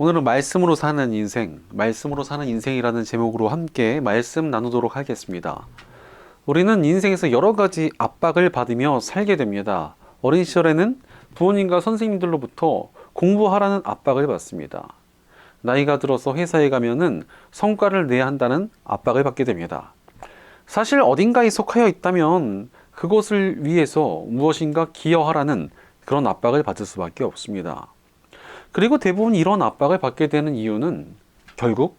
오늘은 말씀으로 사는 인생, 말씀으로 사는 인생이라는 제목으로 함께 말씀 나누도록 하겠습니다. 우리는 인생에서 여러 가지 압박을 받으며 살게 됩니다. 어린 시절에는 부모님과 선생님들로부터 공부하라는 압박을 받습니다. 나이가 들어서 회사에 가면은 성과를 내야 한다는 압박을 받게 됩니다. 사실 어딘가에 속하여 있다면 그것을 위해서 무엇인가 기여하라는 그런 압박을 받을 수밖에 없습니다. 그리고 대부분 이런 압박을 받게 되는 이유는 결국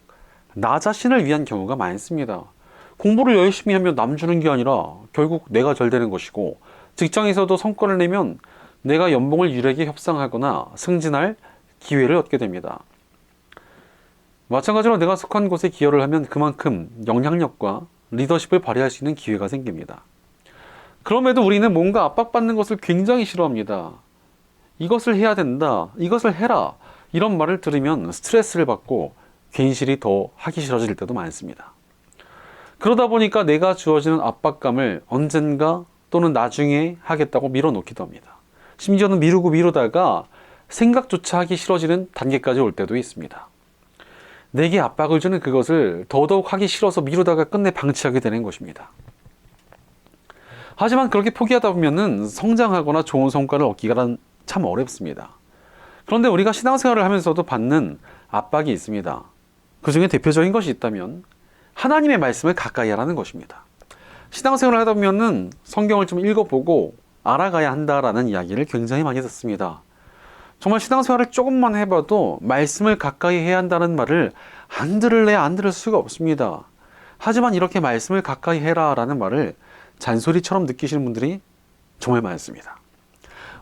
나 자신을 위한 경우가 많습니다. 공부를 열심히 하면 남 주는 게 아니라 결국 내가 잘 되는 것이고, 직장에서도 성과를 내면 내가 연봉을 유력에 협상하거나 승진할 기회를 얻게 됩니다. 마찬가지로 내가 속한 곳에 기여를 하면 그만큼 영향력과 리더십을 발휘할 수 있는 기회가 생깁니다. 그럼에도 우리는 뭔가 압박받는 것을 굉장히 싫어합니다. 이것을 해야 된다, 이것을 해라, 이런 말을 들으면 스트레스를 받고 괜시리 더 하기 싫어질 때도 많습니다. 그러다 보니까 내가 주어지는 압박감을 언젠가 또는 나중에 하겠다고 밀어놓기도 합니다. 심지어는 미루다가 생각조차 하기 싫어지는 단계까지 올 때도 있습니다. 내게 압박을 주는 그것을 더더욱 하기 싫어서 미루다가 끝내 방치하게 되는 것입니다. 하지만 그렇게 포기하다 보면은 성장하거나 좋은 성과를 얻기가 참 어렵습니다. 그런데 우리가 신앙생활을 하면서도 받는 압박이 있습니다. 그 중에 대표적인 것이 있다면 하나님의 말씀을 가까이 하라는 것입니다. 신앙생활을 하다 보면은 성경을 좀 읽어보고 알아가야 한다라는 이야기를 굉장히 많이 듣습니다. 정말 신앙생활을 조금만 해봐도 말씀을 가까이 해야 한다는 말을 안 들을 수가 없습니다. 하지만 이렇게 말씀을 가까이 해라 라는 말을 잔소리처럼 느끼시는 분들이 정말 많습니다.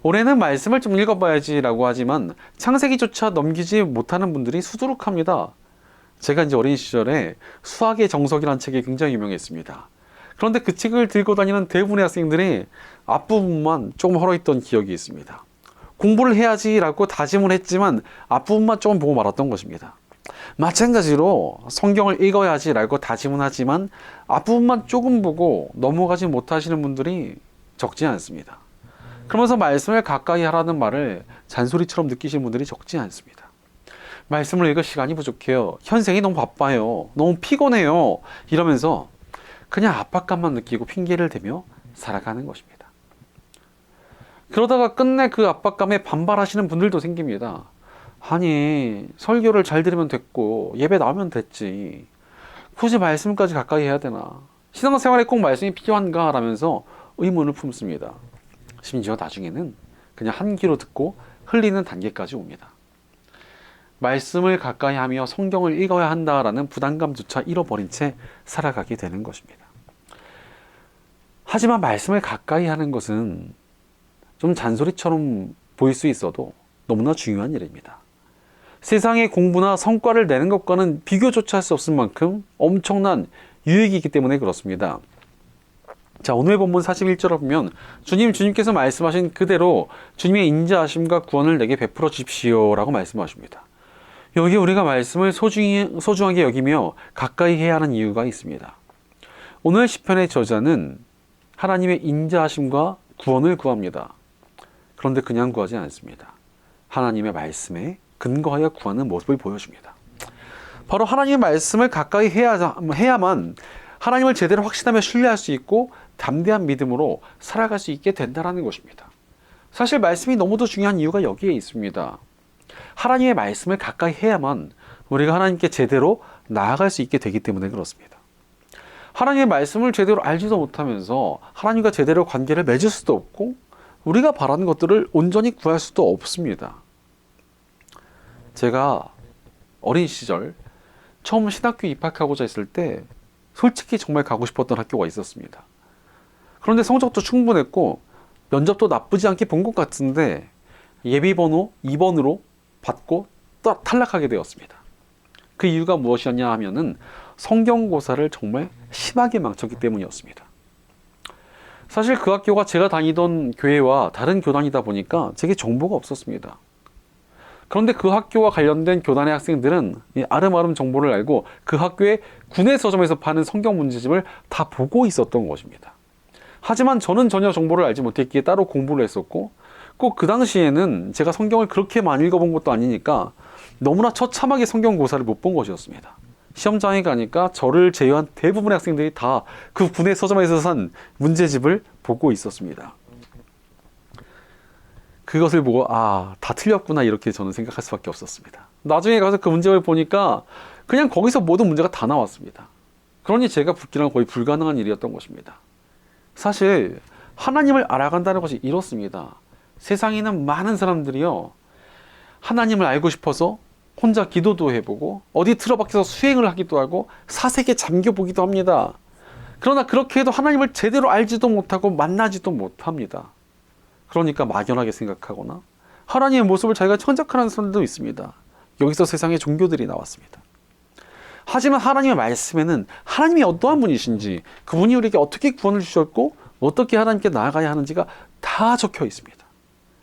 올해는 말씀을 좀 읽어봐야지 라고 하지만 창세기조차 넘기지 못하는 분들이 수두룩합니다. 제가 이제 어린 시절에 수학의 정석이라는 책이 굉장히 유명했습니다. 그런데 그 책을 들고 다니는 대부분의 학생들이 앞부분만 조금 헐어있던 기억이 있습니다. 공부를 해야지 라고 다짐을 했지만 앞부분만 조금 보고 말았던 것입니다. 마찬가지로 성경을 읽어야지 라고 다짐은 하지만 앞부분만 조금 보고 넘어가지 못하시는 분들이 적지 않습니다. 그러면서 말씀을 가까이 하라는 말을 잔소리처럼 느끼시는 분들이 적지 않습니다. 말씀을 읽을 시간이 부족해요. 현생이 너무 바빠요. 너무 피곤해요. 이러면서 그냥 압박감만 느끼고 핑계를 대며 살아가는 것입니다. 그러다가 끝내 그 압박감에 반발하시는 분들도 생깁니다. 아니, 설교를 잘 들으면 됐고 예배 나오면 됐지. 굳이 말씀까지 가까이 해야 되나? 신앙생활에 꼭 말씀이 필요한가? 라면서 의문을 품습니다. 심지어 나중에는 그냥 한 귀로 듣고 흘리는 단계까지 옵니다. 말씀을 가까이 하며 성경을 읽어야 한다라는 부담감조차 잃어버린 채 살아가게 되는 것입니다. 하지만 말씀을 가까이 하는 것은 좀 잔소리처럼 보일 수 있어도 너무나 중요한 일입니다. 세상의 공부나 성과를 내는 것과는 비교조차 할 수 없을 만큼 엄청난 유익이기 때문에 그렇습니다. 자, 오늘 본문 41절을 보면 주님께서 말씀하신 그대로 주님의 인자하심과 구원을 내게 베풀어 주십시오 라고 말씀하십니다. 여기 우리가 말씀을 소중하게 여기며 가까이 해야 하는 이유가 있습니다. 오늘 시편의 저자는 하나님의 인자하심과 구원을 구합니다. 그런데 그냥 구하지 않습니다. 하나님의 말씀에 근거하여 구하는 모습을 보여줍니다. 바로 하나님의 말씀을 가까이 해야만 하나님을 제대로 확신하며 신뢰할 수 있고 담대한 믿음으로 살아갈 수 있게 된다는 것입니다. 사실 말씀이 너무도 중요한 이유가 여기에 있습니다. 하나님의 말씀을 가까이 해야만 우리가 하나님께 제대로 나아갈 수 있게 되기 때문에 그렇습니다. 하나님의 말씀을 제대로 알지도 못하면서 하나님과 제대로 관계를 맺을 수도 없고 우리가 바라는 것들을 온전히 구할 수도 없습니다. 제가 어린 시절 처음 신학교 입학하고자 했을 때 솔직히 정말 가고 싶었던 학교가 있었습니다. 그런데 성적도 충분했고 면접도 나쁘지 않게 본 것 같은데 예비번호 2번으로 받고 탈락하게 되었습니다. 그 이유가 무엇이었냐 하면은 성경고사를 정말 심하게 망쳤기 때문이었습니다. 사실 그 학교가 제가 다니던 교회와 다른 교단이다 보니까 제게 정보가 없었습니다. 그런데 그 학교와 관련된 교단의 학생들은 아름아름 정보를 알고 그 학교의 구내 서점에서 파는 성경 문제집을 다 보고 있었던 것입니다. 하지만 저는 전혀 정보를 알지 못했기에 따로 공부를 했었고 꼭 그 당시에는 제가 성경을 그렇게 많이 읽어본 것도 아니니까 너무나 처참하게 성경 고사를 못 본 것이었습니다. 시험장에 가니까 저를 제외한 대부분의 학생들이 다 그 군의 서점에서 산 문제집을 보고 있었습니다. 그것을 보고 다 틀렸구나 이렇게 저는 생각할 수밖에 없었습니다. 나중에 가서 그 문제를 보니까 그냥 거기서 모든 문제가 다 나왔습니다. 그러니 제가 붙기란 거의 불가능한 일이었던 것입니다. 사실 하나님을 알아간다는 것이 이렇습니다. 세상에 있는 많은 사람들이요, 하나님을 알고 싶어서 혼자 기도도 해보고 어디 틀어박혀서 수행을 하기도 하고 사색에 잠겨보기도 합니다. 그러나 그렇게 해도 하나님을 제대로 알지도 못하고 만나지도 못합니다. 그러니까 막연하게 생각하거나 하나님의 모습을 자기가 천작하는 사람들도 있습니다. 여기서 세상의 종교들이 나왔습니다. 하지만 하나님의 말씀에는 하나님이 어떠한 분이신지, 그분이 우리에게 어떻게 구원을 주셨고 어떻게 하나님께 나아가야 하는지가 다 적혀 있습니다.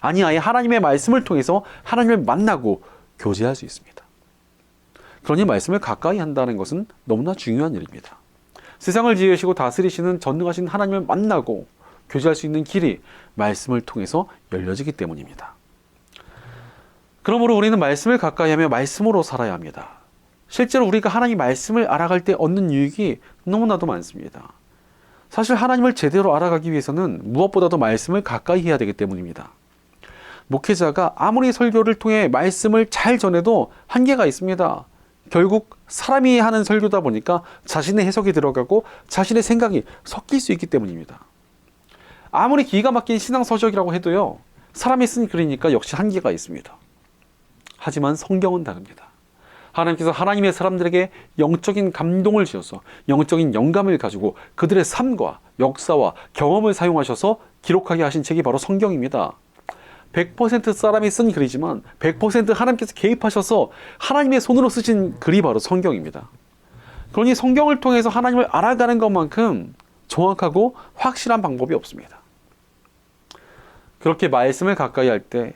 아니, 아예 하나님의 말씀을 통해서 하나님을 만나고 교제할 수 있습니다. 그러니 말씀을 가까이 한다는 것은 너무나 중요한 일입니다. 세상을 지으시고 다스리시는 전능하신 하나님을 만나고 교제할 수 있는 길이 말씀을 통해서 열려지기 때문입니다. 그러므로 우리는 말씀을 가까이 하며 말씀으로 살아야 합니다. 실제로 우리가 하나님 말씀을 알아갈 때 얻는 유익이 너무나도 많습니다. 사실 하나님을 제대로 알아가기 위해서는 무엇보다도 말씀을 가까이 해야 되기 때문입니다. 목회자가 아무리 설교를 통해 말씀을 잘 전해도 한계가 있습니다. 결국 사람이 하는 설교다 보니까 자신의 해석이 들어가고 자신의 생각이 섞일 수 있기 때문입니다. 아무리 기가 막힌 신앙서적이라고 해도요, 사람이 쓴 글이니까 역시 한계가 있습니다. 하지만 성경은 다릅니다. 하나님께서 하나님의 사람들에게 영적인 감동을 주셔서 영적인 영감을 가지고 그들의 삶과 역사와 경험을 사용하셔서 기록하게 하신 책이 바로 성경입니다. 100% 사람이 쓴 글이지만 100% 하나님께서 개입하셔서 하나님의 손으로 쓰신 글이 바로 성경입니다. 그러니 성경을 통해서 하나님을 알아가는 것만큼 정확하고 확실한 방법이 없습니다. 그렇게 말씀을 가까이 할 때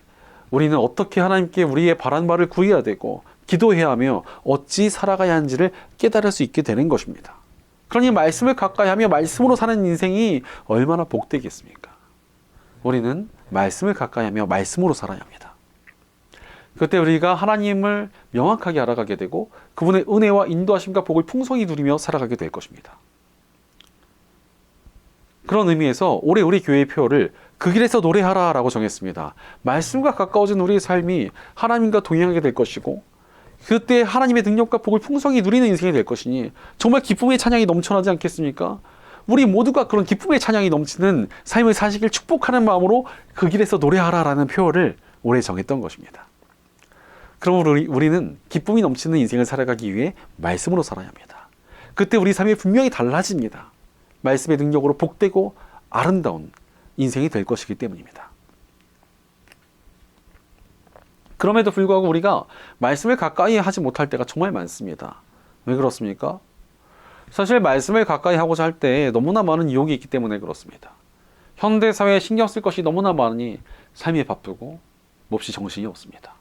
우리는 어떻게 하나님께 우리의 바란 바를 구해야 되고 기도해야 하며 어찌 살아가야 하는지를 깨달을 수 있게 되는 것입니다. 그러니 말씀을 가까이 하며 말씀으로 사는 인생이 얼마나 복되겠습니까? 우리는 말씀을 가까이 하며 말씀으로 살아야 합니다. 그때 우리가 하나님을 명확하게 알아가게 되고 그분의 은혜와 인도하심과 복을 풍성히 누리며 살아가게 될 것입니다. 그런 의미에서 올해 우리 교회의 표어를 그 길에서 노래하라 라고 정했습니다. 말씀과 가까워진 우리의 삶이 하나님과 동행하게 될 것이고 그때 하나님의 능력과 복을 풍성히 누리는 인생이 될 것이니 정말 기쁨의 찬양이 넘쳐나지 않겠습니까? 우리 모두가 그런 기쁨의 찬양이 넘치는 삶을 사시길 축복하는 마음으로 그 길에서 노래하라 라는 표어를 올해 정했던 것입니다. 그러므로 우리는 기쁨이 넘치는 인생을 살아가기 위해 말씀으로 살아야 합니다. 그때 우리 삶이 분명히 달라집니다. 말씀의 능력으로 복되고 아름다운 인생이 될 것이기 때문입니다. 그럼에도 불구하고 우리가 말씀을 가까이 하지 못할 때가 정말 많습니다. 왜 그렇습니까? 사실 말씀을 가까이 하고자 할 때 너무나 많은 유혹이 있기 때문에 그렇습니다. 현대사회에 신경 쓸 것이 너무나 많으니 삶이 바쁘고 몹시 정신이 없습니다.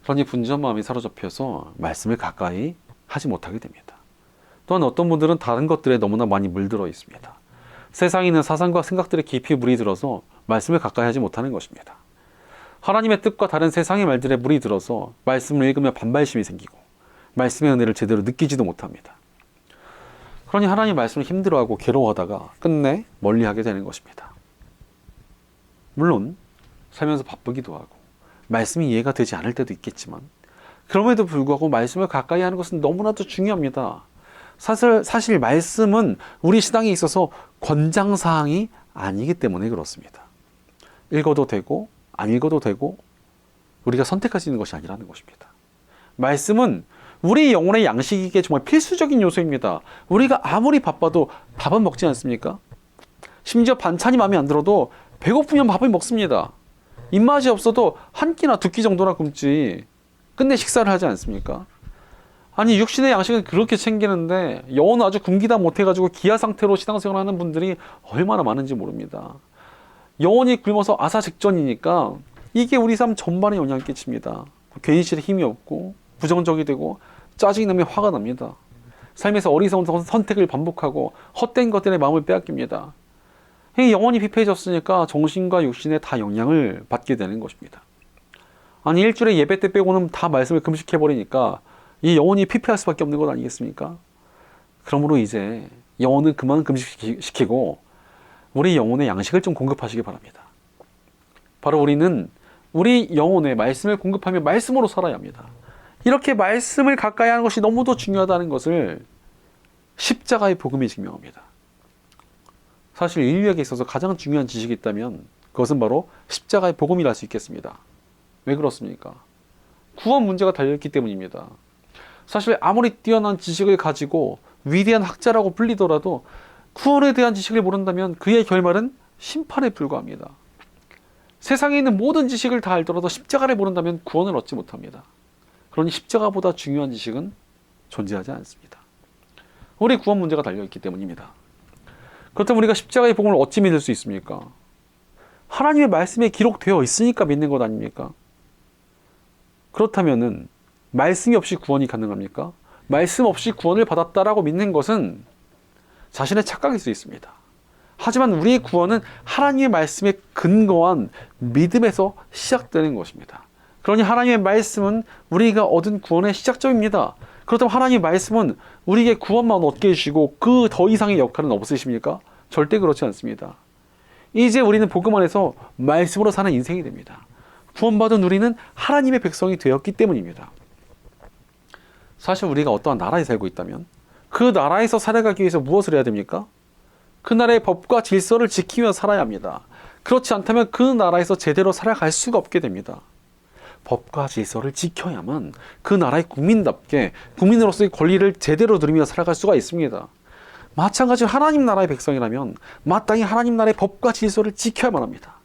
그러니 분주한 마음이 사로잡혀서 말씀을 가까이 하지 못하게 됩니다. 또한 어떤 분들은 다른 것들에 너무나 많이 물들어 있습니다. 세상에 있는 사상과 생각들에 깊이 물이 들어서 말씀을 가까이 하지 못하는 것입니다. 하나님의 뜻과 다른 세상의 말들에 물이 들어서 말씀을 읽으며 반발심이 생기고 말씀의 은혜를 제대로 느끼지도 못합니다. 그러니 하나님 말씀을 힘들어하고 괴로워하다가 끝내 멀리하게 되는 것입니다. 물론 살면서 바쁘기도 하고 말씀이 이해가 되지 않을 때도 있겠지만 그럼에도 불구하고 말씀을 가까이 하는 것은 너무나도 중요합니다. 사실 말씀은 우리 신앙에 있어서 권장사항이 아니기 때문에 그렇습니다. 읽어도 되고 안 읽어도 되고 우리가 선택할 수 있는 것이 아니라는 것입니다. 말씀은 우리 영혼의 양식이기에 정말 필수적인 요소입니다. 우리가 아무리 바빠도 밥은 먹지 않습니까? 심지어 반찬이 마음에 안 들어도 배고프면 밥을 먹습니다. 입맛이 없어도 한 끼나 두 끼 정도나 굶지 끝내 식사를 하지 않습니까? 아니 육신의 양식은 그렇게 챙기는데 영혼은 아주 굶기다 못해가지고 기아 상태로 신앙생활을 하는 분들이 얼마나 많은지 모릅니다. 영혼이 굶어서 아사직전이니까 이게 우리 삶 전반에 영향을 끼칩니다. 괜시리 힘이 없고 부정적이 되고 짜증이 나면 화가 납니다. 삶에서 어리석은 선택을 반복하고 헛된 것들에 마음을 빼앗깁니다. 영혼이 피폐해졌으니까 정신과 육신에 다 영향을 받게 되는 것입니다. 아니 일주일에 예배 때 빼고는 다 말씀을 금식해버리니까 이 영혼이 피폐할 수밖에 없는 것 아니겠습니까? 그러므로 이제 영혼은 그만 금식시키고 우리 영혼의 양식을 좀 공급하시기 바랍니다. 바로 우리는 우리 영혼에 말씀을 공급하며 말씀으로 살아야 합니다. 이렇게 말씀을 가까이 하는 것이 너무도 중요하다는 것을 십자가의 복음이 증명합니다. 사실 인류에게 있어서 가장 중요한 지식이 있다면 그것은 바로 십자가의 복음이라 할 수 있겠습니다. 왜 그렇습니까? 구원 문제가 달려있기 때문입니다. 사실 아무리 뛰어난 지식을 가지고 위대한 학자라고 불리더라도 구원에 대한 지식을 모른다면 그의 결말은 심판에 불과합니다. 세상에 있는 모든 지식을 다 알더라도 십자가를 모른다면 구원을 얻지 못합니다. 그러니 십자가보다 중요한 지식은 존재하지 않습니다. 우리 구원 문제가 달려있기 때문입니다. 그렇다면 우리가 십자가의 복음을 어찌 믿을 수 있습니까? 하나님의 말씀에 기록되어 있으니까 믿는 것 아닙니까? 그렇다면은 말씀이 없이 구원이 가능합니까? 말씀 없이 구원을 받았다라고 믿는 것은 자신의 착각일 수 있습니다. 하지만 우리의 구원은 하나님의 말씀에 근거한 믿음에서 시작되는 것입니다. 그러니 하나님의 말씀은 우리가 얻은 구원의 시작점입니다. 그렇다면 하나님의 말씀은 우리에게 구원만 얻게 해주시고 그 더 이상의 역할은 없으십니까? 절대 그렇지 않습니다. 이제 우리는 복음 안에서 말씀으로 사는 인생이 됩니다. 구원받은 우리는 하나님의 백성이 되었기 때문입니다. 사실 우리가 어떠한 나라에 살고 있다면 그 나라에서 살아가기 위해서 무엇을 해야 됩니까? 그 나라의 법과 질서를 지키며 살아야 합니다. 그렇지 않다면 그 나라에서 제대로 살아갈 수가 없게 됩니다. 법과 질서를 지켜야만 그 나라의 국민답게 국민으로서의 권리를 제대로 누리며 살아갈 수가 있습니다. 마찬가지로 하나님 나라의 백성이라면 마땅히 하나님 나라의 법과 질서를 지켜야만 합니다.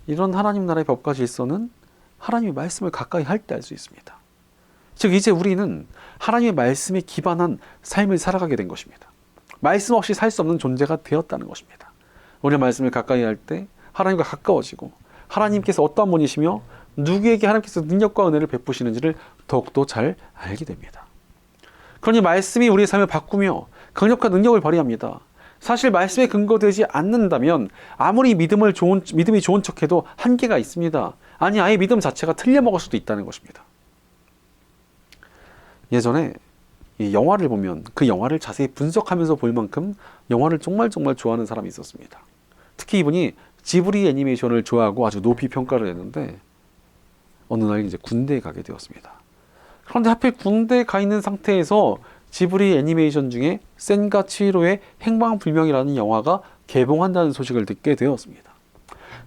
이런 하나님 나라의 법과 질서는 하나님의 말씀을 가까이 할 때 알 수 있습니다. 즉 이제 우리는 하나님의 말씀에 기반한 삶을 살아가게 된 것입니다. 말씀 없이 살 수 없는 존재가 되었다는 것입니다. 우리의 말씀을 가까이 할 때 하나님과 가까워지고 하나님께서 어떠한 분이시며 누구에게 하나님께서 능력과 은혜를 베푸시는지를 더욱더 잘 알게 됩니다. 그러니 말씀이 우리의 삶을 바꾸며 강력한 능력을 발휘합니다. 사실 말씀에 근거되지 않는다면 아무리 믿음이 좋은 척해도 한계가 있습니다. 아니 아예 믿음 자체가 틀려먹을 수도 있다는 것입니다. 예전에 이 영화를 보면 그 영화를 자세히 분석하면서 볼 만큼 영화를 정말 좋아하는 사람이 있었습니다. 특히 이분이 지브리 애니메이션을 좋아하고 아주 높이 평가를 했는데 어느 날 이제 군대에 가게 되었습니다. 그런데 하필 군대에 가 있는 상태에서 지브리 애니메이션 중에 센과 치히로의 행방불명이라는 영화가 개봉한다는 소식을 듣게 되었습니다.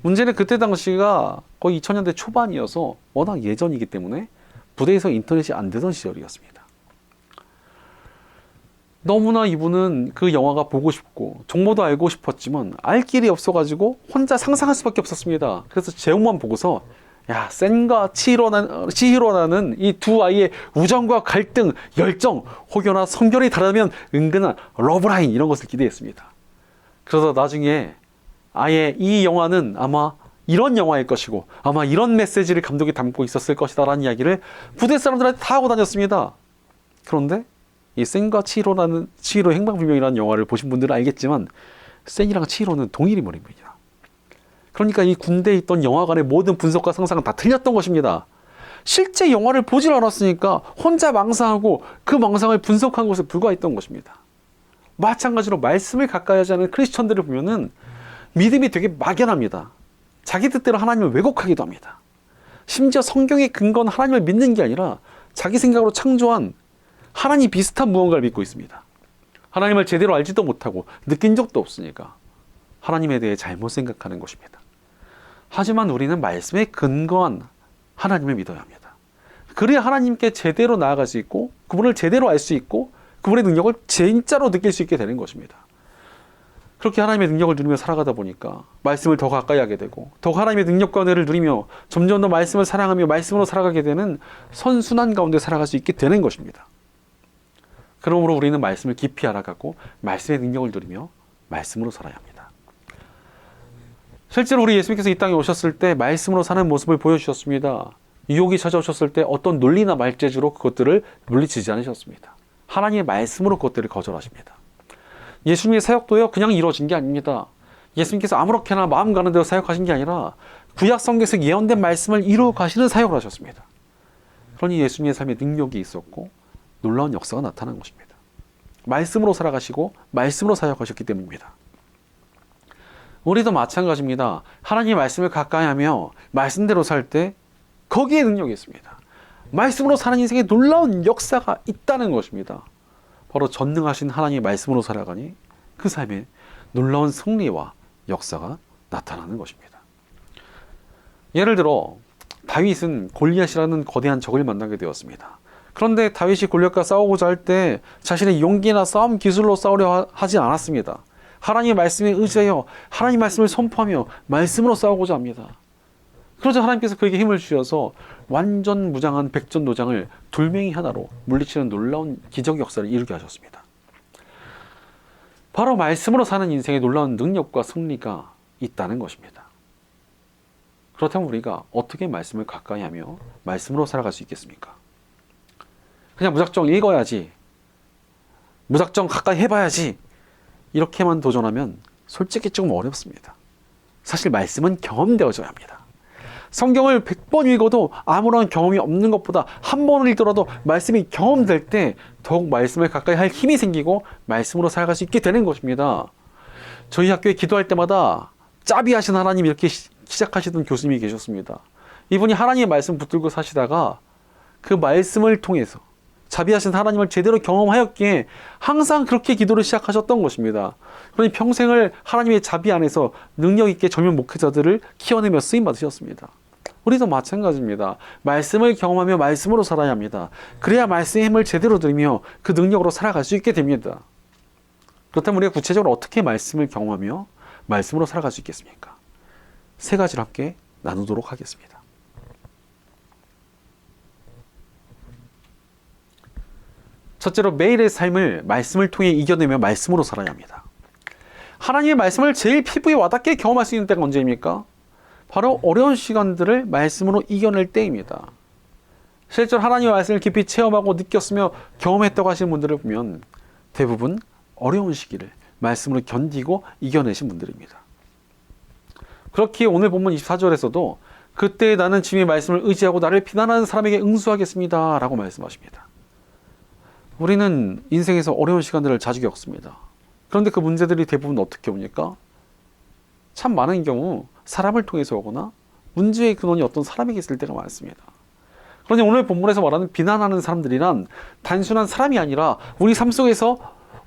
문제는 그때 당시가 거의 2000년대 초반이어서 워낙 예전이기 때문에 부대에서 인터넷이 안 되던 시절이었습니다. 너무나 이분은 그 영화가 보고 싶고 정보도 알고 싶었지만 알 길이 없어가지고 혼자 상상할 수밖에 없었습니다. 그래서 제목만 보고서 야, 센과 치히로라는 이 두 아이의 우정과 갈등, 열정, 혹여나 성별이 다르면 은근한 러브라인 이런 것을 기대했습니다. 그래서 나중에 아예 이 영화는 아마 이런 영화일 것이고 아마 이런 메시지를 감독이 담고 있었을 것이다 라는 이야기를 부대 사람들한테 다 하고 다녔습니다. 그런데 이 센과 치히로의 행방불명이라는 영화를 보신 분들은 알겠지만 센이랑 치히로는 동일 인물입니다. 그러니까 이 군대에 있던 영화관의 모든 분석과 상상은 다 틀렸던 것입니다. 실제 영화를 보질 않았으니까 혼자 망상하고 그 망상을 분석한 것에 불과했던 것입니다. 마찬가지로 말씀을 가까이 하지 않은 크리스천들을 보면은 믿음이 되게 막연합니다. 자기 뜻대로 하나님을 왜곡하기도 합니다. 심지어 성경에 근거한 하나님을 믿는 게 아니라 자기 생각으로 창조한 하나님 비슷한 무언가를 믿고 있습니다. 하나님을 제대로 알지도 못하고 느낀 적도 없으니까 하나님에 대해 잘못 생각하는 것입니다. 하지만 우리는 말씀에 근거한 하나님을 믿어야 합니다. 그래야 하나님께 제대로 나아갈 수 있고 그분을 제대로 알 수 있고 그분의 능력을 진짜로 느낄 수 있게 되는 것입니다. 그렇게 하나님의 능력을 누리며 살아가다 보니까 말씀을 더 가까이 하게 되고 더 하나님의 능력과 은혜를 누리며 점점 더 말씀을 사랑하며 말씀으로 살아가게 되는 선순환 가운데 살아갈 수 있게 되는 것입니다. 그러므로 우리는 말씀을 깊이 알아가고 말씀의 능력을 누리며 말씀으로 살아야 합니다. 실제로 우리 예수님께서 이 땅에 오셨을 때 말씀으로 사는 모습을 보여주셨습니다. 유혹이 찾아오셨을 때 어떤 논리나 말재주로 그것들을 물리치지 않으셨습니다. 하나님의 말씀으로 그것들을 거절하십니다. 예수님의 사역도요 그냥 이루어진 게 아닙니다. 예수님께서 아무렇게나 마음 가는 대로 사역하신 게 아니라 구약 성경에서 예언된 말씀을 이루어 가시는 사역을 하셨습니다. 그러니 예수님의 삶에 능력이 있었고 놀라운 역사가 나타난 것입니다. 말씀으로 살아가시고 말씀으로 사역하셨기 때문입니다. 우리도 마찬가지입니다. 하나님의 말씀을 가까이 하며 말씀대로 살 때 거기에 능력이 있습니다. 말씀으로 사는 인생에 놀라운 역사가 있다는 것입니다. 바로 전능하신 하나님의 말씀으로 살아가니 그 삶에 놀라운 승리와 역사가 나타나는 것입니다. 예를 들어 다윗은 골리앗이라는 거대한 적을 만나게 되었습니다. 그런데 다윗이 골리앗과 싸우고자 할 때 자신의 용기나 싸움 기술로 싸우려 하지 않았습니다. 하나님의 말씀에 의지하여 하나님의 말씀을 선포하며 말씀으로 싸우고자 합니다. 그러자 하나님께서 그에게 힘을 주셔서 완전 무장한 백전노장을 돌멩이 하나로 물리치는 놀라운 기적 역사를 이루게 하셨습니다. 바로 말씀으로 사는 인생에 놀라운 능력과 승리가 있다는 것입니다. 그렇다면 우리가 어떻게 말씀을 가까이 하며 말씀으로 살아갈 수 있겠습니까? 그냥 무작정 읽어야지, 무작정 가까이 해봐야지, 이렇게만 도전하면 솔직히 조금 어렵습니다. 사실 말씀은 경험되어져야 합니다. 성경을 100번 읽어도 아무런 경험이 없는 것보다 한 번을 읽더라도 말씀이 경험될 때 더욱 말씀을 가까이 할 힘이 생기고 말씀으로 살아갈 수 있게 되는 것입니다. 저희 학교에 기도할 때마다 짜비하신 하나님 이렇게 시작하시던 교수님이 계셨습니다. 이분이 하나님의 말씀 붙들고 사시다가 그 말씀을 통해서 자비하신 하나님을 제대로 경험하였기에 항상 그렇게 기도를 시작하셨던 것입니다. 그러니 평생을 하나님의 자비 안에서 능력 있게 젊은 목회자들을 키워내며 쓰임 받으셨습니다. 우리도 마찬가지입니다. 말씀을 경험하며 말씀으로 살아야 합니다. 그래야 말씀의 힘을 제대로 들으며 그 능력으로 살아갈 수 있게 됩니다. 그렇다면 우리가 구체적으로 어떻게 말씀을 경험하며 말씀으로 살아갈 수 있겠습니까? 세 가지를 함께 나누도록 하겠습니다. 첫째로 매일의 삶을 말씀을 통해 이겨내며 말씀으로 살아야 합니다. 하나님의 말씀을 제일 피부에 와닿게 경험할 수 있는 때가 언제입니까? 바로 어려운 시간들을 말씀으로 이겨낼 때입니다. 실제로 하나님의 말씀을 깊이 체험하고 느꼈으며 경험했다고 하시는 분들을 보면 대부분 어려운 시기를 말씀으로 견디고 이겨내신 분들입니다. 그렇기에 오늘 본문 24절에서도 그때 나는 주님의 말씀을 의지하고 나를 비난하는 사람에게 응수하겠습니다 라고 말씀하십니다. 우리는 인생에서 어려운 시간들을 자주 겪습니다. 그런데 그 문제들이 대부분 어떻게 옵니까? 참 많은 경우 사람을 통해서 오거나 문제의 근원이 어떤 사람에게 있을 때가 많습니다. 그러니 오늘 본문에서 말하는 비난하는 사람들이란 단순한 사람이 아니라 우리 삶 속에서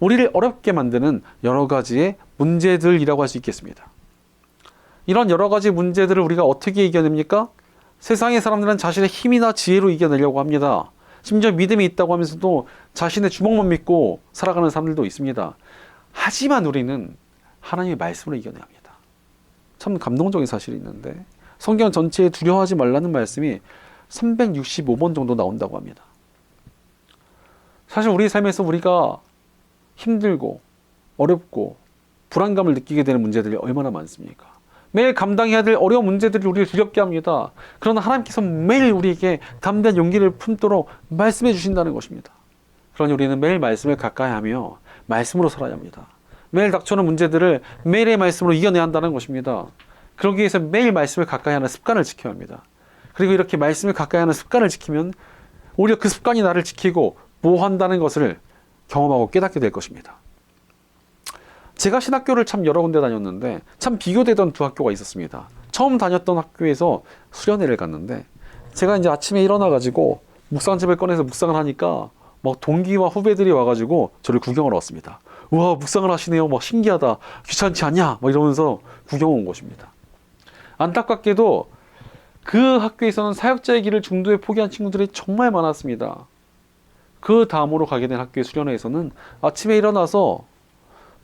우리를 어렵게 만드는 여러 가지의 문제들이라고 할 수 있겠습니다. 이런 여러 가지 문제들을 우리가 어떻게 이겨냅니까? 세상의 사람들은 자신의 힘이나 지혜로 이겨내려고 합니다. 심지어 믿음이 있다고 하면서도 자신의 주먹만 믿고 살아가는 사람들도 있습니다. 하지만 우리는 하나님의 말씀으로 이겨내야 합니다. 참 감동적인 사실이 있는데 성경 전체에 두려워하지 말라는 말씀이 365번 정도 나온다고 합니다. 사실 우리 삶에서 우리가 힘들고 어렵고 불안감을 느끼게 되는 문제들이 얼마나 많습니까? 매일 감당해야 될 어려운 문제들이 우리를 두렵게 합니다. 그러나 하나님께서 매일 우리에게 담대한 용기를 품도록 말씀해 주신다는 것입니다. 그러니 우리는 매일 말씀을 가까이 하며 말씀으로 살아야 합니다. 매일 닥쳐오는 문제들을 매일의 말씀으로 이겨내야 한다는 것입니다. 그러기 위해서 매일 말씀을 가까이 하는 습관을 지켜야 합니다. 그리고 이렇게 말씀을 가까이 하는 습관을 지키면 오히려 그 습관이 나를 지키고 보호한다는 것을 경험하고 깨닫게 될 것입니다. 제가 신학교를 참 여러 군데 다녔는데 참 비교되던 두 학교가 있었습니다. 처음 다녔던 학교에서 수련회를 갔는데 제가 이제 아침에 일어나가지고 묵상집을 꺼내서 묵상을 하니까 막 동기와 후배들이 와가지고 저를 구경하러 왔습니다. 우와, 묵상을 하시네요. 막 신기하다. 귀찮지 않냐? 막 이러면서 구경 온 것입니다. 안타깝게도 그 학교에서는 사역자의 길을 중도에 포기한 친구들이 정말 많았습니다. 그 다음으로 가게 된 학교의 수련회에서는 아침에 일어나서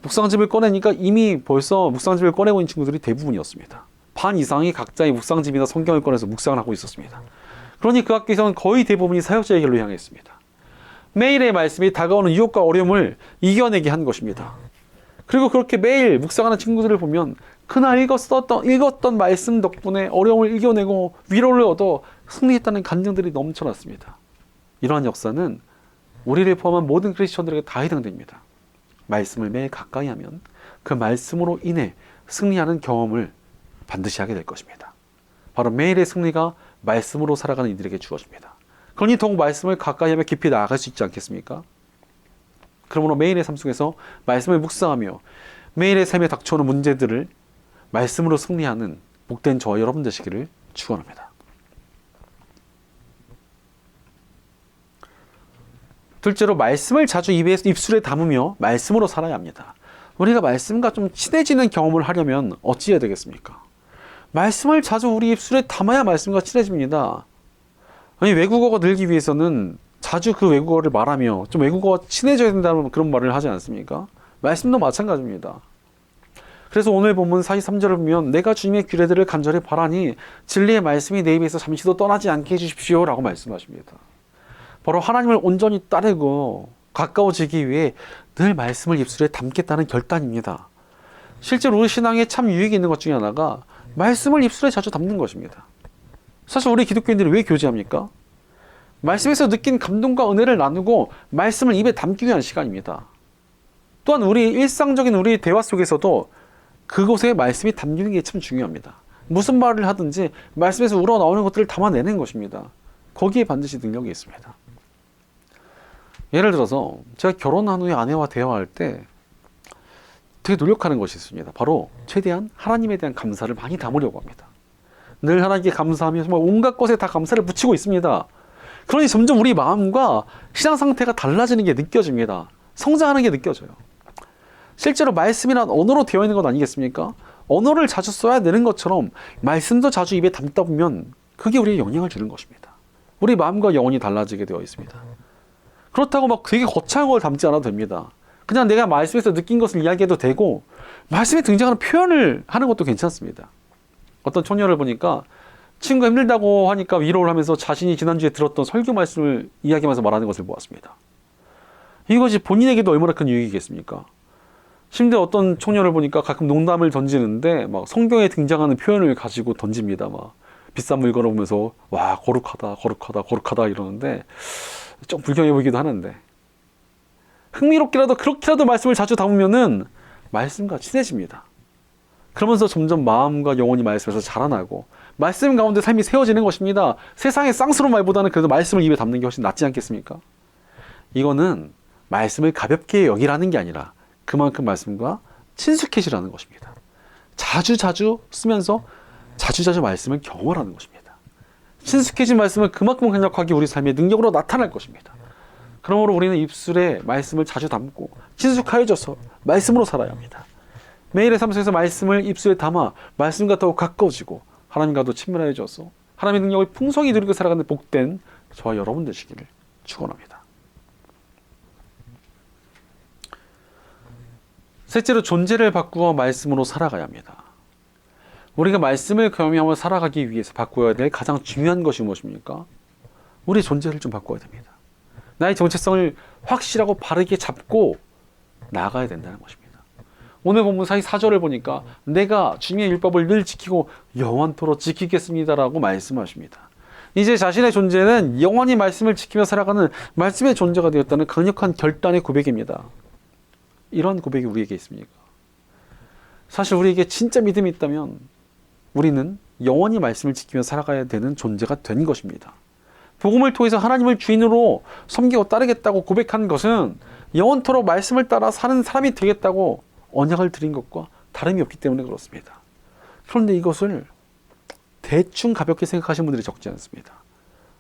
묵상집을 꺼내니까 이미 벌써 묵상집을 꺼내고 있는 친구들이 대부분이었습니다. 반 이상이 각자의 묵상집이나 성경을 꺼내서 묵상을 하고 있었습니다. 그러니 그 학교에서는 거의 대부분이 사역자의 길로 향했습니다. 매일의 말씀이 다가오는 유혹과 어려움을 이겨내게 한 것입니다. 그리고 그렇게 매일 묵상하는 친구들을 보면 그날 읽었던 말씀 덕분에 어려움을 이겨내고 위로를 얻어 승리했다는 간증들이 넘쳐났습니다. 이러한 역사는 우리를 포함한 모든 크리스천들에게 다 해당됩니다. 말씀을 매일 가까이 하면 그 말씀으로 인해 승리하는 경험을 반드시 하게 될 것입니다. 바로 매일의 승리가 말씀으로 살아가는 이들에게 주어집니다. 그러니 더욱 말씀을 가까이 하며 깊이 나아갈 수 있지 않겠습니까? 그러므로 매일의 삶 속에서 말씀을 묵상하며 매일의 삶에 닥쳐오는 문제들을 말씀으로 승리하는 복된 저와 여러분 되시기를 축원합니다. 둘째로 말씀을 자주 입술에 담으며 말씀으로 살아야 합니다. 우리가 말씀과 좀 친해지는 경험을 하려면 어찌해야 되겠습니까? 말씀을 자주 우리 입술에 담아야 말씀과 친해집니다. 아니, 외국어가 늘기 위해서는 자주 그 외국어를 말하며 좀 외국어가 친해져야 된다는 그런 말을 하지 않습니까? 말씀도 마찬가지입니다. 그래서 오늘 본문 43절을 보면 내가 주님의 규례들을 간절히 바라니 진리의 말씀이 내 입에서 잠시도 떠나지 않게 해주십시오 라고 말씀하십니다. 바로 하나님을 온전히 따르고 가까워지기 위해 늘 말씀을 입술에 담겠다는 결단입니다. 실제로 우리 신앙에 참 유익이 있는 것 중에 하나가 말씀을 입술에 자주 담는 것입니다. 사실 우리 기독교인들이 왜 교제합니까? 말씀에서 느낀 감동과 은혜를 나누고 말씀을 입에 담기 위한 시간입니다. 또한 우리 일상적인 우리 대화 속에서도 그곳에 말씀이 담기는 게 참 중요합니다. 무슨 말을 하든지 말씀에서 우러나오는 것들을 담아내는 것입니다. 거기에 반드시 능력이 있습니다. 예를 들어서 제가 결혼한 후에 아내와 대화할 때 되게 노력하는 것이 있습니다. 바로 최대한 하나님에 대한 감사를 많이 담으려고 합니다. 늘 하나님께 감사하며 정말 온갖 것에 다 감사를 붙이고 있습니다. 그러니 점점 우리 마음과 신앙 상태가 달라지는 게 느껴집니다. 성장하는 게 느껴져요. 실제로 말씀이란 언어로 되어 있는 것 아니겠습니까? 언어를 자주 써야 되는 것처럼 말씀도 자주 입에 담다 보면 그게 우리에 영향을 주는 것입니다. 우리 마음과 영혼이 달라지게 되어 있습니다. 그렇다고 막 되게 거창한 걸 담지 않아도 됩니다. 그냥 내가 말씀에서 느낀 것을 이야기해도 되고 말씀에 등장하는 표현을 하는 것도 괜찮습니다. 어떤 청년을 보니까 친구가 힘들다고 하니까 위로를 하면서 자신이 지난주에 들었던 설교 말씀을 이야기하면서 말하는 것을 보았습니다. 이것이 본인에게도 얼마나 큰 유익이겠습니까? 심지어 어떤 청년을 보니까 가끔 농담을 던지는데 막 성경에 등장하는 표현을 가지고 던집니다. 막 비싼 물건을 보면서 와 거룩하다 거룩하다 거룩하다 이러는데 좀 불경해 보이기도 하는데 흥미롭게라도 그렇게라도 말씀을 자주 담으면은 말씀과 친해집니다. 그러면서 점점 마음과 영혼이 말씀에서 자라나고 말씀 가운데 삶이 세워지는 것입니다. 세상의 쌍스러운 말보다는 그래도 말씀을 입에 담는 게 훨씬 낫지 않겠습니까? 이거는 말씀을 가볍게 여기라는 게 아니라 그만큼 말씀과 친숙해지라는 것입니다. 자주자주 쓰면서 자주자주 말씀을 경험하는 것입니다. 친숙해진 말씀은 그만큼 강력하게 우리 삶의 능력으로 나타날 것입니다. 그러므로 우리는 입술에 말씀을 자주 담고 친숙하여져서 말씀으로 살아야 합니다. 매일의 삶 속에서 말씀을 입술에 담아 말씀과 더욱 가까워지고 하나님과도 친밀해져서 하나님의 능력을 풍성히 누리고 살아가는 복된 저와 여러분 되시기를 축원합니다. 셋째로 존재를 바꾸어 말씀으로 살아가야 합니다. 우리가 말씀을 경험하며 살아가기 위해서 바꾸어야 될 가장 중요한 것이 무엇입니까? 우리 존재를 좀 바꿔야 됩니다. 나의 정체성을 확실하고 바르게 잡고 나아가야 된다는 것입니다. 오늘 본문 44절을 보니까 내가 주님의 율법을 늘 지키고 영원토록 지키겠습니다라고 말씀하십니다. 이제 자신의 존재는 영원히 말씀을 지키며 살아가는 말씀의 존재가 되었다는 강력한 결단의 고백입니다. 이런 고백이 우리에게 있습니까? 사실 우리에게 진짜 믿음이 있다면 우리는 영원히 말씀을 지키며 살아가야 되는 존재가 된 것입니다. 복음을 통해서 하나님을 주인으로 섬기고 따르겠다고 고백한 것은 영원토록 말씀을 따라 사는 사람이 되겠다고 언약을 드린 것과 다름이 없기 때문에 그렇습니다. 그런데 이것을 대충 가볍게 생각하시는 분들이 적지 않습니다.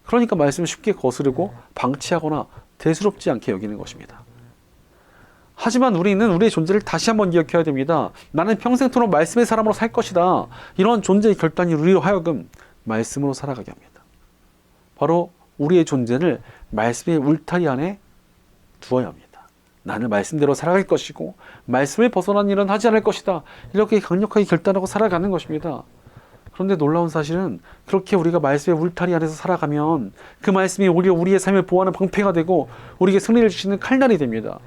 그러니까 말씀을 쉽게 거스르고 방치하거나 대수롭지 않게 여기는 것입니다. 하지만 우리는 우리의 존재를 다시 한번 기억해야 됩니다. 나는 평생토록 말씀의 사람으로 살 것이다. 이런 존재의 결단이 우리로 하여금 말씀으로 살아가게 합니다. 바로 우리의 존재를 말씀의 울타리 안에 두어야 합니다. 나는 말씀대로 살아갈 것이고 말씀을 벗어난 일은 하지 않을 것이다. 이렇게 강력하게 결단하고 살아가는 것입니다. 그런데 놀라운 사실은 그렇게 우리가 말씀의 울타리 안에서 살아가면 그 말씀이 오히려 우리의 삶을 보호하는 방패가 되고 우리에게 승리를 주시는 칼날이 됩니다.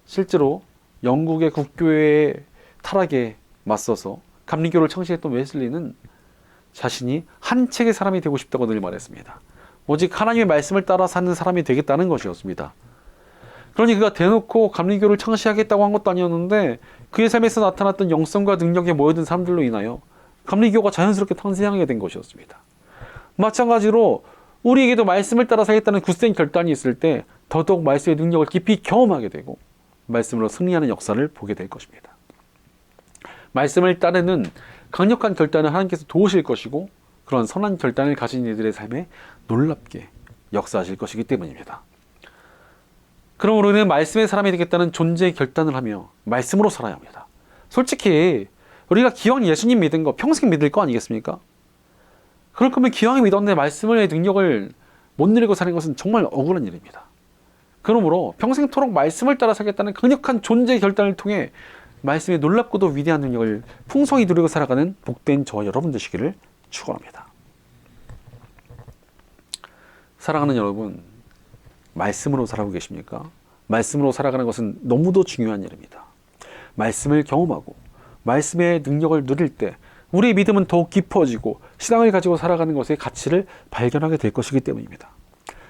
실제로 영국의 국교회의 타락에 맞서서 감리교를 창시했던 웨슬리는 자신이 한 책의 사람이 되고 싶다고 늘 말했습니다. 오직 하나님의 말씀을 따라 사는 사람이 되겠다는 것이었습니다. 그러니 그가 대놓고 감리교를 창시하겠다고 한 것도 아니었는데 그의 삶에서 나타났던 영성과 능력에 모여든 사람들로 인하여 감리교가 자연스럽게 탄생하게 된 것이었습니다. 마찬가지로 우리에게도 말씀을 따라 살겠다는 굳센 결단이 있을 때 더더욱 말씀의 능력을 깊이 경험하게 되고 말씀으로 승리하는 역사를 보게 될 것입니다. 말씀을 따르는 강력한 결단을 하나님께서 도우실 것이고 그런 선한 결단을 가진 이들의 삶에 놀랍게 역사하실 것이기 때문입니다. 그럼 우리는 말씀의 사람이 되겠다는 존재의 결단을 하며 말씀으로 살아야 합니다. 솔직히 우리가 기왕 예수님 믿은 거 평생 믿을 거 아니겠습니까? 그럴 거면 기왕에 믿었는데 말씀의 능력을 못 누리고 사는 것은 정말 억울한 일입니다. 그러므로 평생토록 말씀을 따라 살겠다는 강력한 존재의 결단을 통해 말씀의 놀랍고도 위대한 능력을 풍성히 누리고 살아가는 복된 저와 여러분 되시기를 축원합니다. 사랑하는 여러분, 말씀으로 살아가고 계십니까? 말씀으로 살아가는 것은 너무도 중요한 일입니다. 말씀을 경험하고 말씀의 능력을 누릴 때 우리의 믿음은 더욱 깊어지고 신앙을 가지고 살아가는 것의 가치를 발견하게 될 것이기 때문입니다.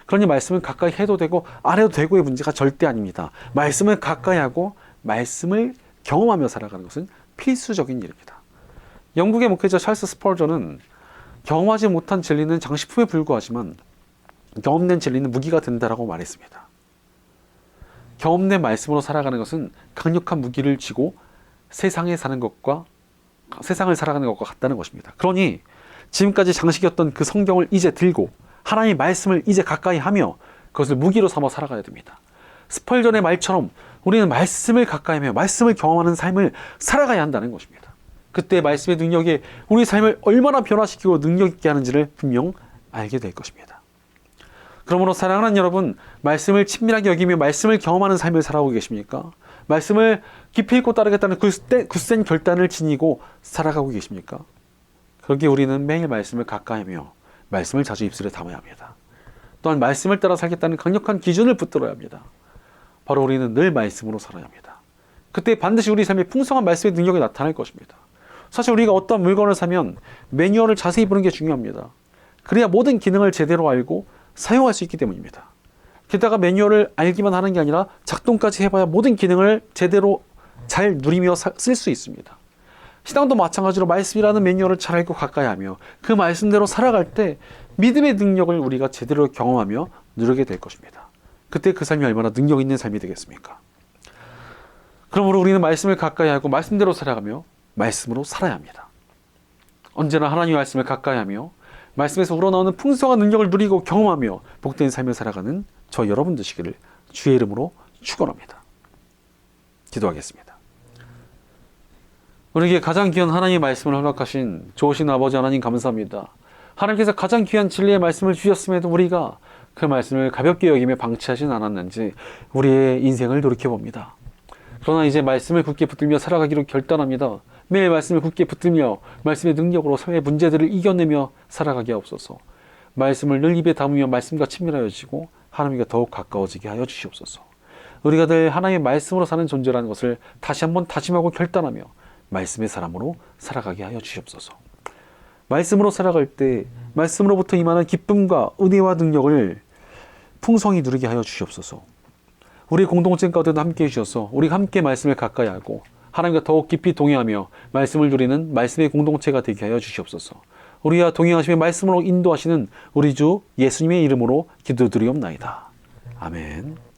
그러니 말씀을 가까이 해도 되고 안 해도 되고의 문제가 절대 아닙니다. 말씀을 가까이 하고 말씀을 경험하며 살아가는 것은 필수적인 일입니다. 영국의 목회자 찰스 스펄전은 경험하지 못한 진리는 장식품에 불과하지만 경험된 진리는 무기가 된다라고 말했습니다. 경험된 말씀으로 살아가는 것은 강력한 무기를 쥐고 세상을 살아가는 것과 같다는 것입니다. 그러니 지금까지 장식이었던 그 성경을 이제 들고 하나님의 말씀을 이제 가까이 하며 그것을 무기로 삼아 살아가야 됩니다. 스펄전의 말처럼 우리는 말씀을 가까이 하며 말씀을 경험하는 삶을 살아가야 한다는 것입니다. 그때 말씀의 능력이 우리 삶을 얼마나 변화시키고 능력 있게 하는지를 분명 알게 될 것입니다. 그러므로 사랑하는 여러분, 말씀을 친밀하게 여기며 말씀을 경험하는 삶을 살아오고 계십니까? 말씀을 깊이 읽고 따르겠다는 굳센 결단을 지니고 살아가고 계십니까? 그러기에 우리는 매일 말씀을 가까이 하며 말씀을 자주 입술에 담아야 합니다. 또한 말씀을 따라 살겠다는 강력한 기준을 붙들어야 합니다. 바로 우리는 늘 말씀으로 살아야 합니다. 그때 반드시 우리 삶에 풍성한 말씀의 능력이 나타날 것입니다. 사실 우리가 어떤 물건을 사면 매뉴얼을 자세히 보는 게 중요합니다. 그래야 모든 기능을 제대로 알고 사용할 수 있기 때문입니다. 게다가 매뉴얼을 알기만 하는 게 아니라 작동까지 해봐야 모든 기능을 제대로 잘 누리며 쓸 수 있습니다. 신앙도 마찬가지로 말씀이라는 매뉴얼을 잘 알고 가까이 하며 그 말씀대로 살아갈 때 믿음의 능력을 우리가 제대로 경험하며 누리게 될 것입니다. 그때 그 삶이 얼마나 능력 있는 삶이 되겠습니까? 그러므로 우리는 말씀을 가까이 하고 말씀대로 살아가며 말씀으로 살아야 합니다. 언제나 하나님의 말씀을 가까이 하며 말씀에서 우러나오는 풍성한 능력을 누리고 경험하며 복된 삶을 살아가는 저 여러분 되시기를 주의 이름으로 축원합니다. 기도하겠습니다. 우리에게 가장 귀한 하나님의 말씀을 허락하신 좋으신 아버지 하나님 감사합니다. 하나님께서 가장 귀한 진리의 말씀을 주셨음에도 우리가 그 말씀을 가볍게 여기며 방치하진 않았는지 우리의 인생을 돌이켜봅니다. 그러나 이제 말씀을 굳게 붙들며 살아가기로 결단합니다. 매일 말씀을 굳게 붙들며 말씀의 능력으로 삶의 문제들을 이겨내며 살아가게 하옵소서. 말씀을 늘 입에 담으며 말씀과 친밀하여지고 하나님과 더욱 가까워지게 하여 주시옵소서. 우리가 늘 하나님의 말씀으로 사는 존재라는 것을 다시 한번 다짐하고 결단하며 말씀의 사람으로 살아가게 하여 주시옵소서. 말씀으로 살아갈 때 말씀으로부터 임하는 기쁨과 은혜와 능력을 풍성히 누리게 하여 주시옵소서. 우리 공동체 가운데도 함께 해주셔서 우리가 함께 말씀을 가까이 하고 하나님과 더욱 깊이 동행하며 말씀을 누리는 말씀의 공동체가 되게 하여 주시옵소서. 우리와 동행하시며 말씀으로 인도하시는 우리 주 예수님의 이름으로 기도드리옵나이다. 아멘.